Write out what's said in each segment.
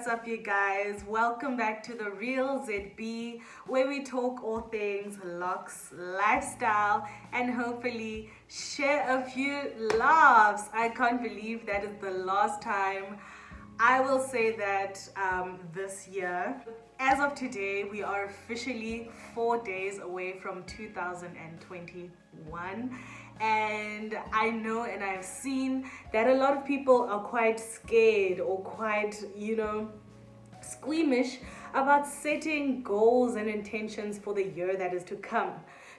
What's up, you guys? Welcome back to the Real ZB, where we talk all things locks, lifestyle, and hopefully share a few laughs. I can't believe that is the last time I will say that this year. As of today, we are officially 4 days away from 2021. And I know and I've seen that a lot of people are quite scared or quite, squeamish about setting goals and intentions for the year that is to come.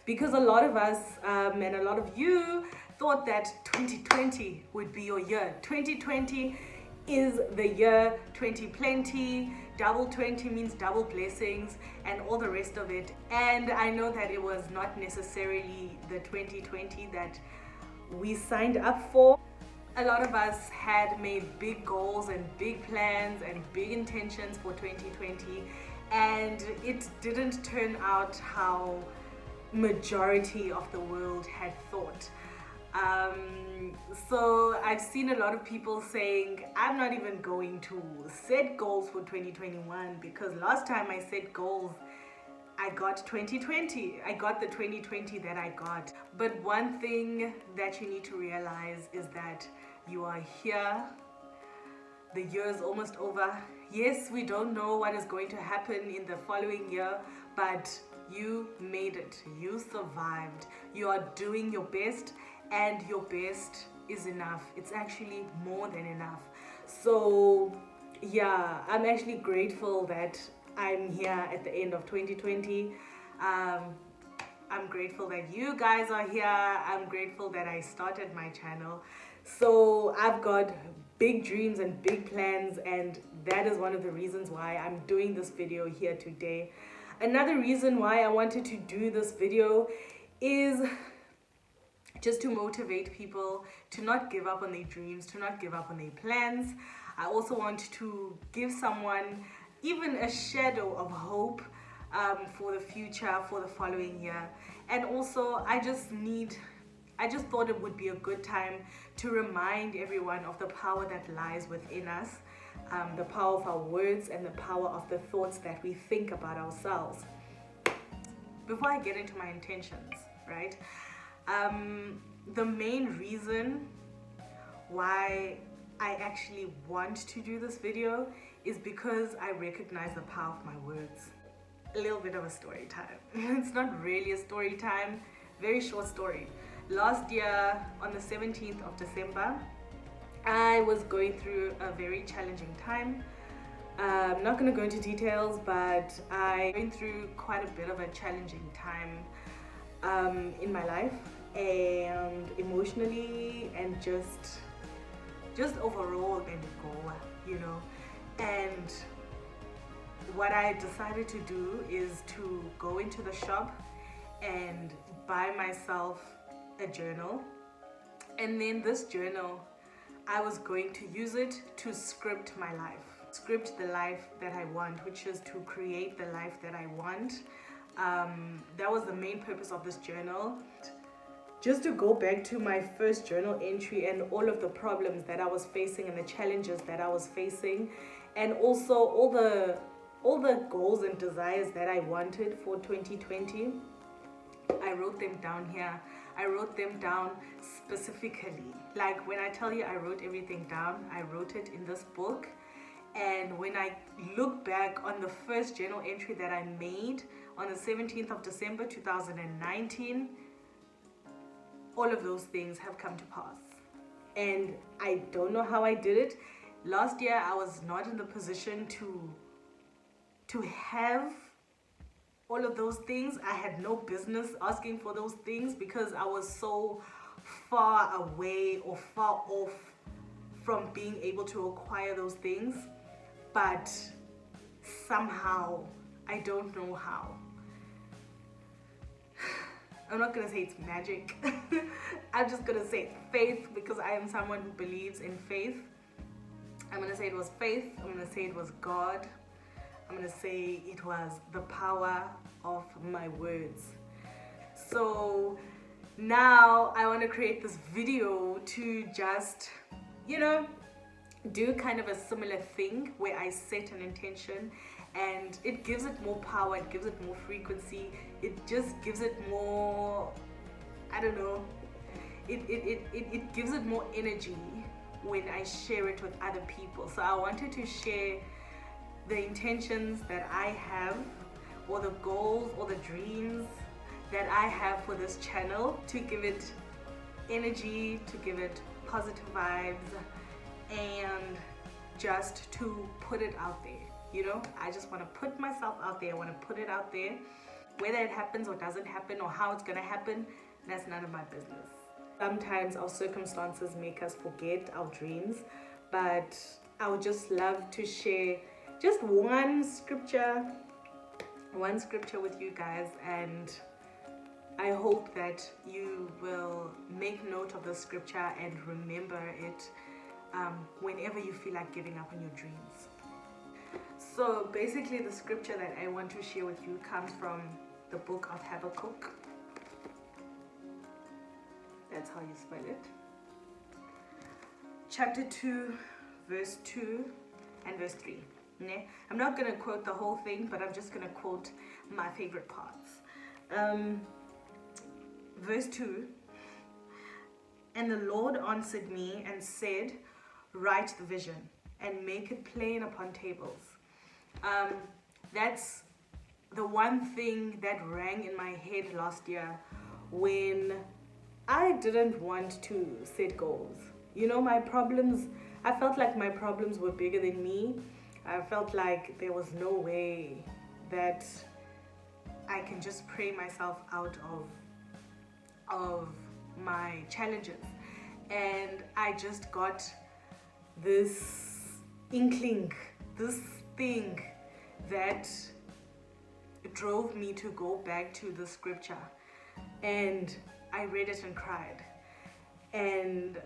Because a lot of us and a lot of you thought that 2020 would be your year. 2020 is the year. 20 plenty, double 20 means double blessings and all the rest of it. And I know that it was not necessarily the 2020 that we signed up for. A lot of us had made big goals and big plans and big intentions for 2020, and it didn't turn out how majority of the world had thought. So I've seen a lot of people saying, I'm not even going to set goals for 2021 because last time I set goals, I got 2020. I got the 2020 that I got. But one thing that you need to realize is that you are here. The year is almost over. Yes, we don't know what is going to happen in the following year, but you made it. You survived. You are doing your best, and your best is enough. It's actually more than enough. So yeah, I'm actually grateful that I'm here at the end of 2020. I'm grateful that you guys are here. I'm grateful that I started my channel. So I've got big dreams and big plans, and that is one of the reasons why I'm doing this video here today. Another reason why I wanted to do this video is just to motivate people to not give up on their dreams, to not give up on their plans. I also want to give someone even a shadow of hope for the future, for the following year. And also I just thought it would be a good time to remind everyone of the power that lies within us, the power of our words and the power of the thoughts that we think about ourselves. Before I get into my intentions, right? The main reason why I actually want to do this video is because I recognize the power of my words. A little bit of a story time. It's not really a story time, very short story. Last year on the 17th of December, I was going through a very challenging time. I'm not going to go into details, but I went through quite a bit of a challenging time in my life, and emotionally and just overall and and what I decided to do is to go into the shop and buy myself a journal, and then this journal I was going to use it to script my life, script the life that I want, which is to create the life that I want. That was the main purpose of this journal. Just to go back to my first journal entry and all of the problems that I was facing and the challenges that I was facing, and also all the goals and desires that I wanted for 2020, I wrote them down here. I wrote them down specifically. Like when I tell you I wrote everything down, I wrote it in this book. And when I look back on the first journal entry that I made on the 17th of December 2019, all of those things have come to pass. And I don't know how I did it. Last year I was not in the position to have all of those things. I had no business asking for those things because I was so far away or far off from being able to acquire those things. But somehow, I don't know how, I'm not gonna say it's magic. I'm just gonna say it's faith, because I am someone who believes in faith. I'm gonna say it was faith. I'm gonna say it was God. I'm gonna say it was the power of my words. So now I want to create this video to just, do kind of a similar thing where I set an intention, and it gives it more power, it gives it more frequency, it just gives it more, I don't know, it gives it more energy when I share it with other people. So I wanted to share the intentions that I have, or the goals or the dreams that I have for this channel, to give it energy, to give it positive vibes, and just to put it out there. You know, I just want to put myself out there. I want to put it out there. Whether it happens or doesn't happen, or how it's gonna happen, that's none of my business. Sometimes our circumstances make us forget our dreams, but I would just love to share just one scripture with you guys, and I hope that you will make note of the scripture and remember it whenever you feel like giving up on your dreams. So basically, the scripture that I want to share with you comes from the book of Habakkuk. That's how you spell it. Chapter 2, verse 2 and verse 3. I'm not going to quote the whole thing, but I'm just going to quote my favorite parts. Verse 2, and the Lord answered me and said, write the vision and make it plain upon tables. That's the one thing that rang in my head last year when I didn't want to set goals. You know, my problems, I felt like my problems were bigger than me. I felt like there was no way that I can just pray myself out of my challenges. And I just got this inkling, this thing that drove me to go back to the scripture. And I read it and cried. And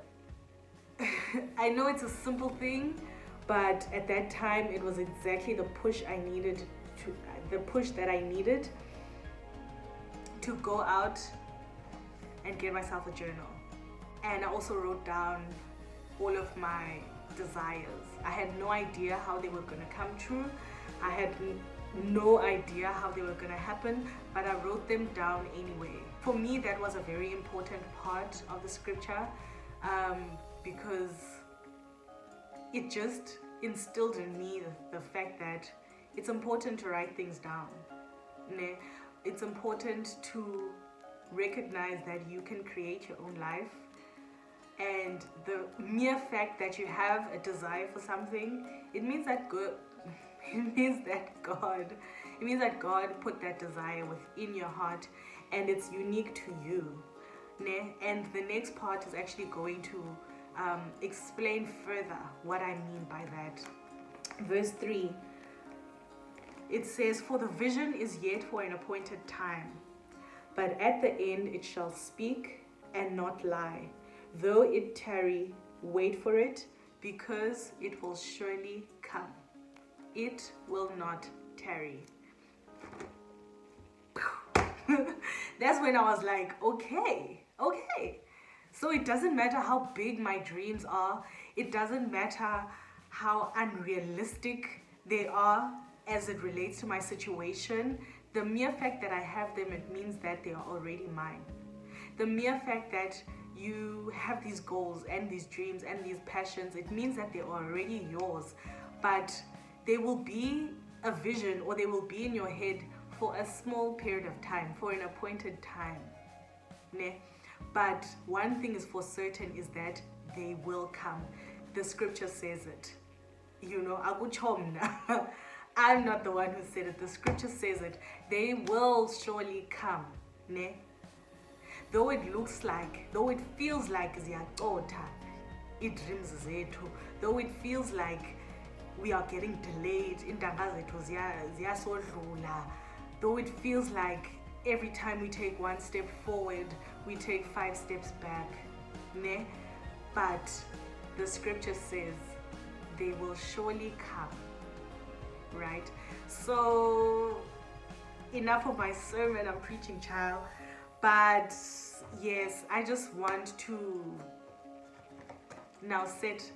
I know it's a simple thing, but at that time it was exactly the push I needed that I needed to go out and get myself a journal. And I also wrote down all of my desires. I had no idea how they were going to come true. I had no idea how they were going to happen, but I wrote them down anyway. For me, that was a very important part of the scripture, because it just instilled in me the fact that it's important to write things down. It's important to recognize that you can create your own life, and the mere fact that you have a desire for something, it means that God put that desire within your heart, and it's unique to you. And the next part is actually going to explain further what I mean by that. Verse 3, it says, for the vision is yet for an appointed time, but at the end it shall speak and not lie. Though it tarry, wait for it, because it will surely come. It will not tarry. That's when I was like, okay. So it doesn't matter how big my dreams are. It doesn't matter how unrealistic they are as it relates to my situation. The mere fact that I have them, it means that they are already mine. The mere fact that you have these goals and these dreams and these passions, it means that they are already yours. But they will be a vision, or they will be in your head for a small period of time, for an appointed time. But one thing is for certain, is that they will come. The scripture says it. You know, I'm not the one who said it. The scripture says it. They will surely come. Though it looks like, though it feels like ziyacotha idreams zethu, though it feels like we are getting delayed, intanga zethu ziyasodlula, though it feels like every time we take one step forward, we take 5 steps back, but the scripture says they will surely come, right? So enough of my sermon, I'm preaching, child. But yes, I just want to now set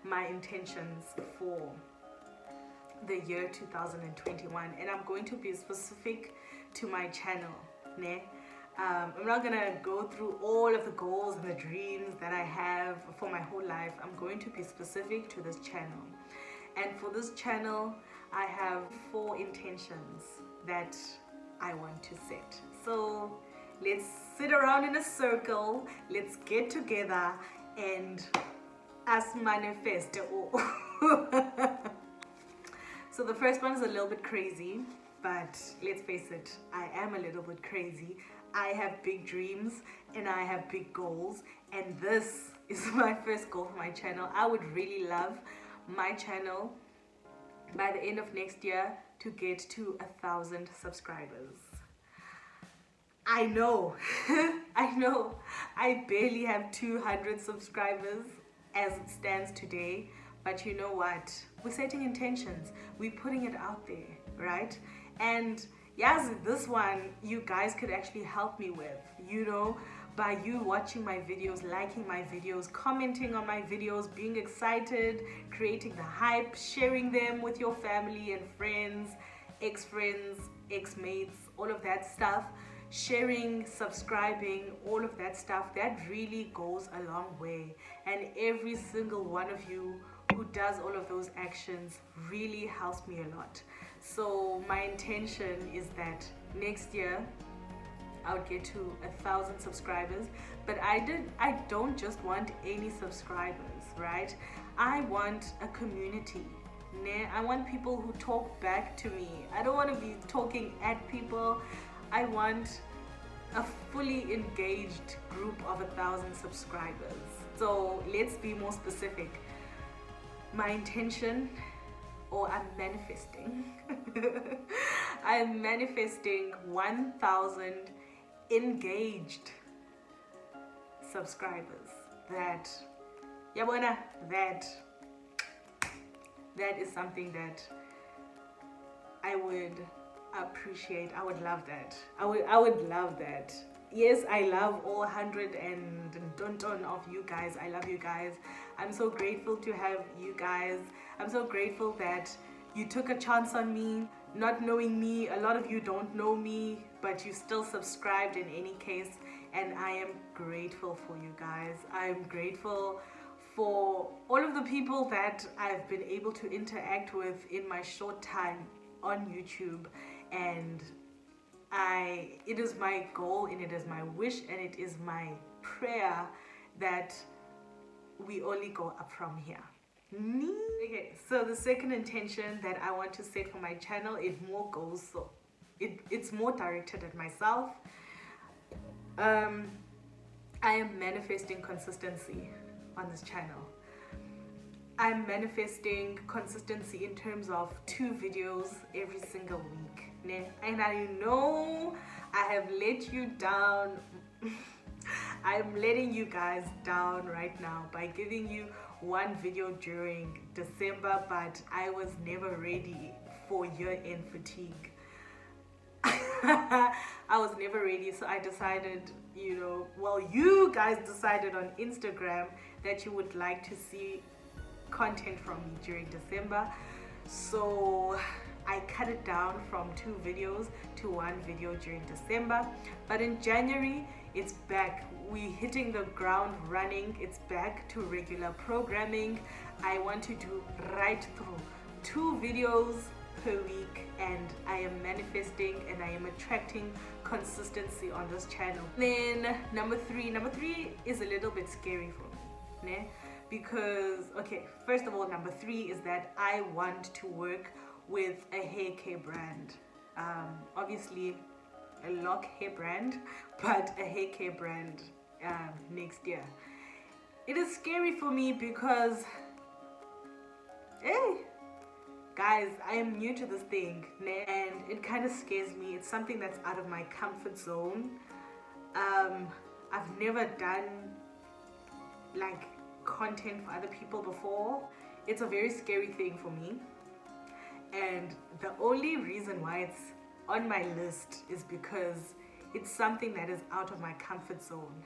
my intentions for the year 2021, and I'm going to be specific to my channel. I'm not gonna go through all of the goals and the dreams that I have for my whole life. I'm going to be specific to this channel, and for this channel I have 4 intentions that I want to set. So let's sit around in a circle, let's get together and us manifest. So the first one is a little bit crazy, but let's face it, I am a little bit crazy. I have big dreams and I have big goals, and this is my first goal for my channel. I would really love my channel by the end of next year to get to 1,000 subscribers. I know, I barely have 200 subscribers as it stands today, but you know what? We're setting intentions, we're putting it out there, right? And yes, this one you guys could actually help me with, by you watching my videos, liking my videos, commenting on my videos, being excited, creating the hype, sharing them with your family and friends, ex-friends, ex-mates, all of that stuff. Sharing, subscribing, all of that stuff, that really goes a long way. And every single one of you who does all of those actions really helps me a lot. So my intention is that next year I would get to 1,000 subscribers. But I don't just want any subscribers, right? I want a community. I want people who talk back to me. I don't want to be talking at people. I want a fully engaged group of 1,000 subscribers. So let's be more specific. My intention, or I'm manifesting, I'm manifesting 1,000 engaged subscribers. That is something that I would appreciate. I would love that. I would love that. Yes, I love all 100 and ton of you guys. I love you guys. I'm so grateful to have you guys. I'm so grateful that you took a chance on me, not knowing me. A lot of you don't know me, but you still subscribed in any case, and I am grateful for you guys. I'm grateful for all of the people that I've been able to interact with in my short time on YouTube. And it is my goal, and it is my wish, and it is my prayer that we only go up from here. Okay, so the second intention that I want to set for my channel, it's more directed at myself. I am manifesting consistency on this channel. I'm manifesting consistency in terms of 2 videos every single week. And I know I have let you down. I'm letting you guys down right now by giving you 1 video during December, but I was never ready for year-end fatigue. I was never ready, so I decided, you guys decided on Instagram that you would like to see content from me during December, so I cut it down from 2 videos to 1 video during December. But in January, it's back. We're hitting the ground running. It's back to regular programming. I want to do right through 2 videos per week, and I am manifesting and I am attracting consistency on this channel. Then number three is a little bit scary for me, because first of all, number 3 is that I want to work with a hair care brand. Obviously a lock hair brand, but a hair care brand next year. It is scary for me because guys, I am new to this thing, and it kind of scares me. It's something that's out of my comfort zone. I've never done like content for other people before. It's a very scary thing for me, and the only reason why it's on my list is because it's something that is out of my comfort zone.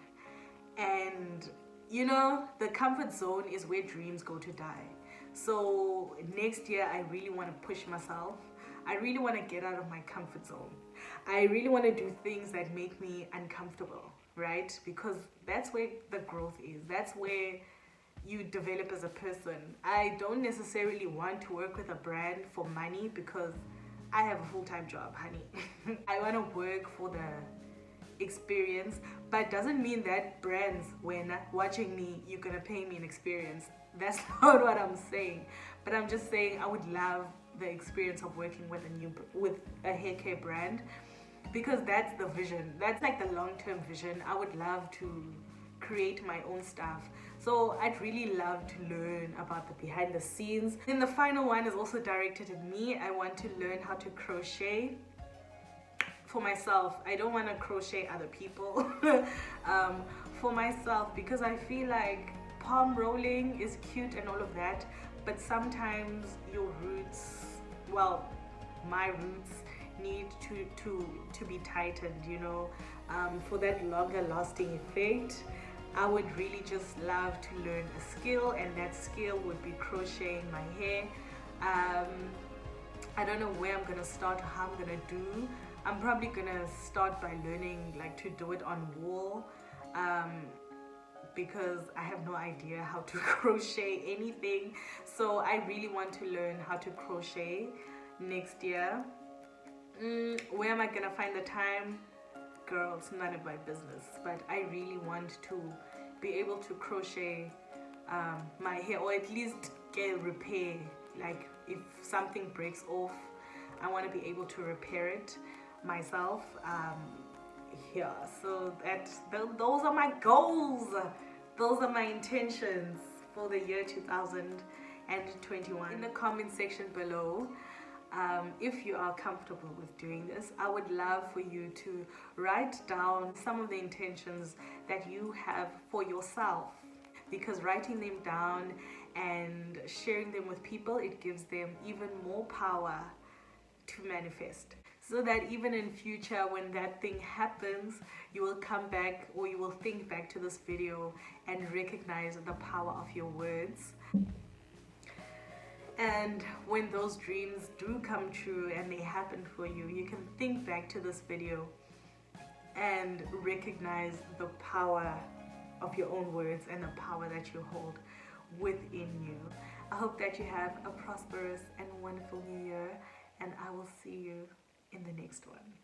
And you know, the comfort zone is where dreams go to die. So next year, I really want to push myself. I really want to get out of my comfort zone. I really want to do things that make me uncomfortable, right? Because that's where the growth is. That's where you develop as a person. I don't necessarily want to work with a brand for money because I have a full-time job, honey. I want to work for the experience, but doesn't mean that brands, when watching me, you're gonna pay me an experience. That's not what I'm saying. But I'm just saying I would love the experience of working with a hair care brand, because that's the vision. That's like the long-term vision. I would love to create my own stuff. So I'd really love to learn about the behind the scenes. And the final one is also directed at me. I want to learn how to crochet for myself. I don't want to crochet other people. For myself, because I feel like palm rolling is cute and all of that, but sometimes your roots, well, my roots need to be tightened, you know, for that longer lasting effect. I would really just love to learn a skill, and that skill would be crocheting my hair. I don't know where I'm gonna start or how I'm gonna do. I'm probably gonna start by learning like to do it on wool, because I have no idea how to crochet anything. So I really want to learn how to crochet next year. Where am I gonna find the time? Girl, it's none of my business, but I really want to be able to crochet my hair, or at least get repair. Like if something breaks off, I want to be able to repair it myself. Yeah, so those are my goals. Those are my intentions for the year 2021. In the comment section below, if you are comfortable with doing this, I would love for you to write down some of the intentions that you have for yourself, because writing them down and sharing them with people, it gives them even more power to manifest, so that even in future when that thing happens, you will come back, or you will think back to this video and recognize the power of your words. And when those dreams do come true and they happen for you, you can think back to this video and recognize the power of your own words and the power that you hold within you. I hope that you have a prosperous and wonderful new year, and I will see you in the next one.